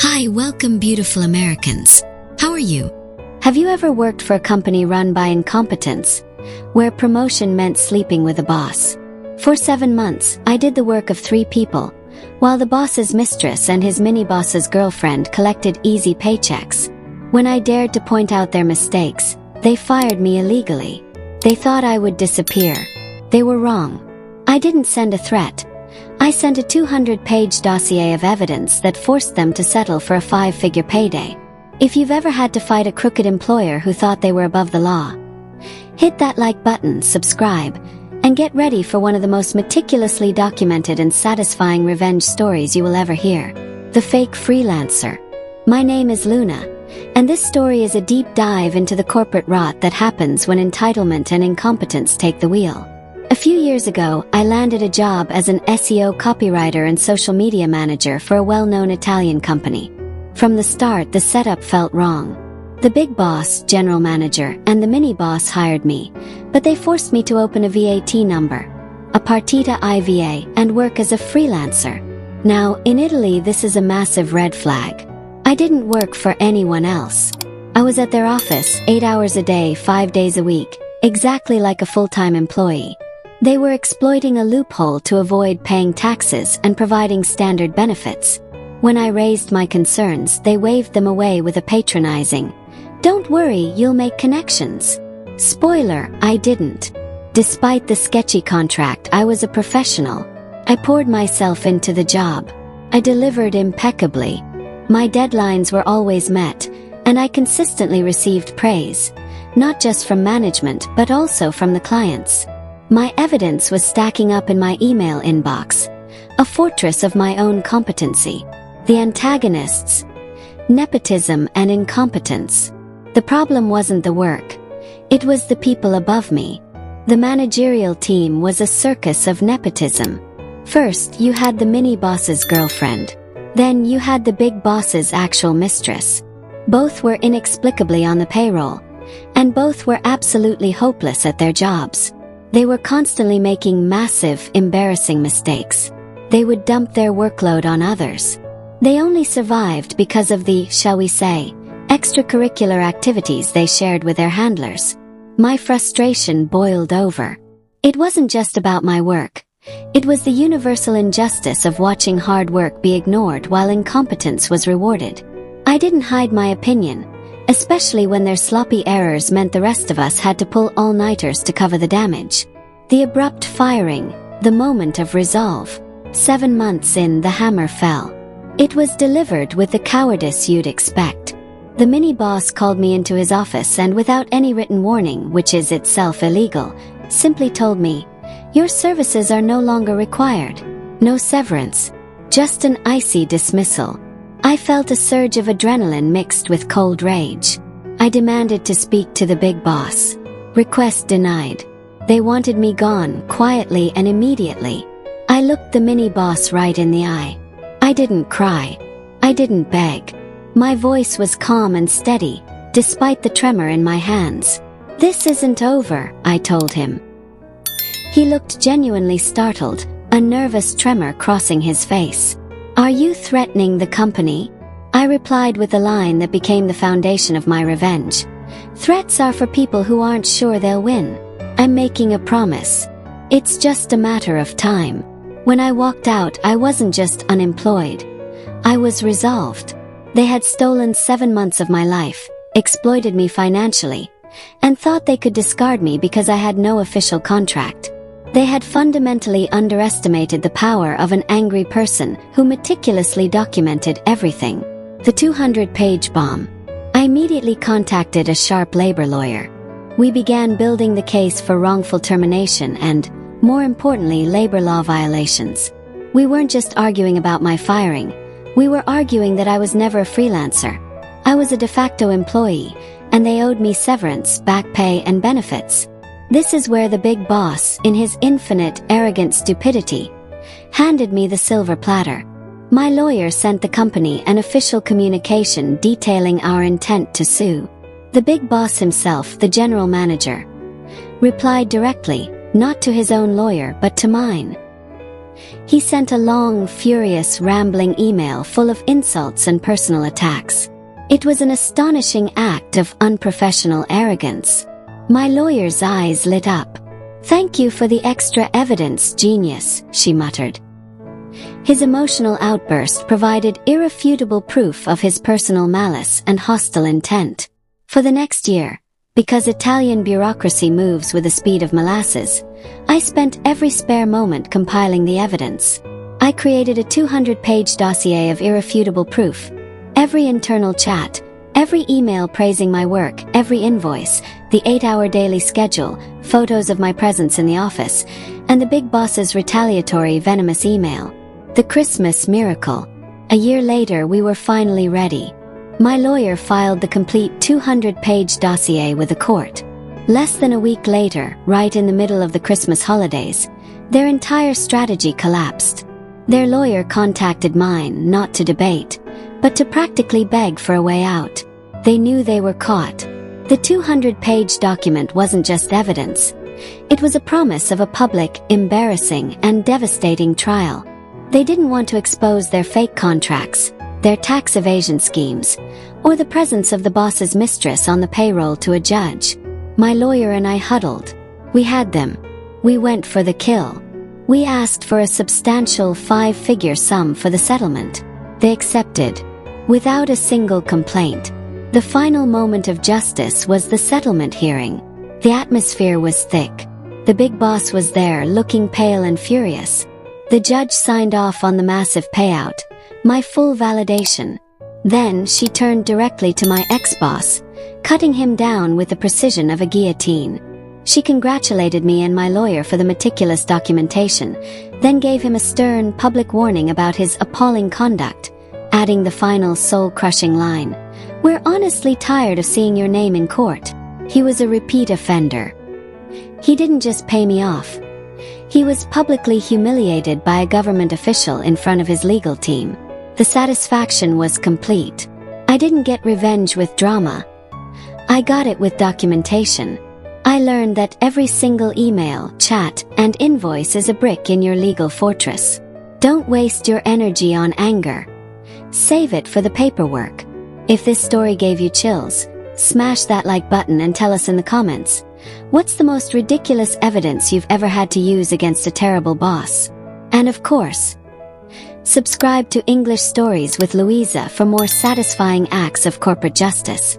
Hi, welcome beautiful Americans. How are you? Have you ever worked for a company run by incompetence, where promotion meant sleeping with a boss? For 7 months, I did the work of 3 people, while the boss's mistress and his mini-boss's girlfriend collected easy paychecks. When I dared to point out their mistakes, they fired me illegally. They thought I would disappear. They were wrong. I didn't send a threat. I sent a 200-page dossier of evidence that forced them to settle for a 5-figure payday. If you've ever had to fight a crooked employer who thought they were above the law, hit that like button, subscribe, and get ready for one of the most meticulously documented and satisfying revenge stories you will ever hear. The Fake Freelancer. My name is Luna, and this story is a deep dive into the corporate rot that happens when entitlement and incompetence take the wheel. A few years ago, I landed a job as an SEO copywriter and social media manager for a well-known Italian company. From the start, the setup felt wrong. The big boss, general manager, and the mini-boss hired me, but they forced me to open a VAT number, a partita IVA, and work as a freelancer. Now, in Italy, this is a massive red flag. I didn't work for anyone else. I was at their office, 8 hours a day, 5 days a week, exactly like a full-time employee. They were exploiting a loophole to avoid paying taxes and providing standard benefits. When I raised my concerns, they waved them away with a patronizing, "Don't worry, you'll make connections." Spoiler, I didn't. Despite the sketchy contract, I was a professional. I poured myself into the job. I delivered impeccably. My deadlines were always met, and I consistently received praise, not just from management but also from the clients. My evidence was stacking up in my email inbox, a fortress of my own competency. The antagonists: nepotism and incompetence. The problem wasn't the work. It was the people above me. The managerial team was a circus of nepotism. First, you had the mini-boss's girlfriend. Then you had the big boss's actual mistress. Both were inexplicably on the payroll, and both were absolutely hopeless at their jobs. They were constantly making massive, embarrassing mistakes. They would dump their workload on others. They only survived because of the, shall we say, extracurricular activities they shared with their handlers. My frustration boiled over. It wasn't just about my work. It was the universal injustice of watching hard work be ignored while incompetence was rewarded. I didn't hide my opinion, especially when their sloppy errors meant the rest of us had to pull all-nighters to cover the damage. The abrupt firing, the moment of resolve. 7 months in, the hammer fell. It was delivered with the cowardice you'd expect. The mini-boss called me into his office and without any written warning, which is itself illegal, simply told me, "Your services are no longer required." No severance, just an icy dismissal. I felt a surge of adrenaline mixed with cold rage. I demanded to speak to the big boss. Request denied. They wanted me gone, quietly and immediately. I looked the mini-boss right in the eye. I didn't cry. I didn't beg. My voice was calm and steady, despite the tremor in my hands. "This isn't over," I told him. He looked genuinely startled, a nervous tremor crossing his face. "Are you threatening the company?" I replied with a line that became the foundation of my revenge. "Threats are for people who aren't sure they'll win. I'm making a promise. It's just a matter of time." When I walked out, I wasn't just unemployed. I was resolved. They had stolen 7 months of my life, exploited me financially, and thought they could discard me because I had no official contract. They had fundamentally underestimated the power of an angry person who meticulously documented everything. The 200-page bomb. I immediately contacted a sharp labor lawyer. We began building the case for wrongful termination and, more importantly, labor law violations. We weren't just arguing about my firing. We were arguing that I was never a freelancer. I was a de facto employee, and they owed me severance, back pay, and benefits. This is where the big boss, in his infinite, arrogant stupidity, handed me the silver platter. My lawyer sent the company an official communication detailing our intent to sue. The big boss himself, the general manager, replied directly, not to his own lawyer but to mine. He sent a long, furious, rambling email full of insults and personal attacks. It was an astonishing act of unprofessional arrogance. My lawyer's eyes lit up. "Thank you for the extra evidence, genius," she muttered. His emotional outburst provided irrefutable proof of his personal malice and hostile intent. For the next year, because Italian bureaucracy moves with the speed of molasses, I spent every spare moment compiling the evidence. I created a 200-page dossier of irrefutable proof. Every internal chat, every email praising my work, every invoice, the 8-hour daily schedule, photos of my presence in the office, and the big boss's retaliatory, venomous email. The Christmas miracle. A year later, we were finally ready. My lawyer filed the complete 200-page dossier with the court. Less than a week later, right in the middle of the Christmas holidays, their entire strategy collapsed. Their lawyer contacted mine, not to debate, but to practically beg for a way out. They knew they were caught. The 200-page document wasn't just evidence. It was a promise of a public, embarrassing, and devastating trial. They didn't want to expose their fake contracts, their tax evasion schemes, or the presence of the boss's mistress on the payroll to a judge. My lawyer and I huddled. We had them. We went for the kill. We asked for a substantial 5-figure sum for the settlement. They accepted, without a single complaint. The final moment of justice was the settlement hearing. The atmosphere was thick. The big boss was there, looking pale and furious. The judge signed off on the massive payout, my full validation. Then she turned directly to my ex-boss, cutting him down with the precision of a guillotine. She congratulated me and my lawyer for the meticulous documentation, then gave him a stern, public warning about his appalling conduct, adding the final soul-crushing line, "We're honestly tired of seeing your name in court." He was a repeat offender. He didn't just pay me off. He was publicly humiliated by a government official in front of his legal team. The satisfaction was complete. I didn't get revenge with drama. I got it with documentation. I learned that every single email, chat, and invoice is a brick in your legal fortress. Don't waste your energy on anger. Save it for the paperwork. If this story gave you chills, smash that like button and tell us in the comments. What's the most ridiculous evidence you've ever had to use against a terrible boss? And of course, subscribe to English Stories with Louisa for more satisfying acts of corporate justice.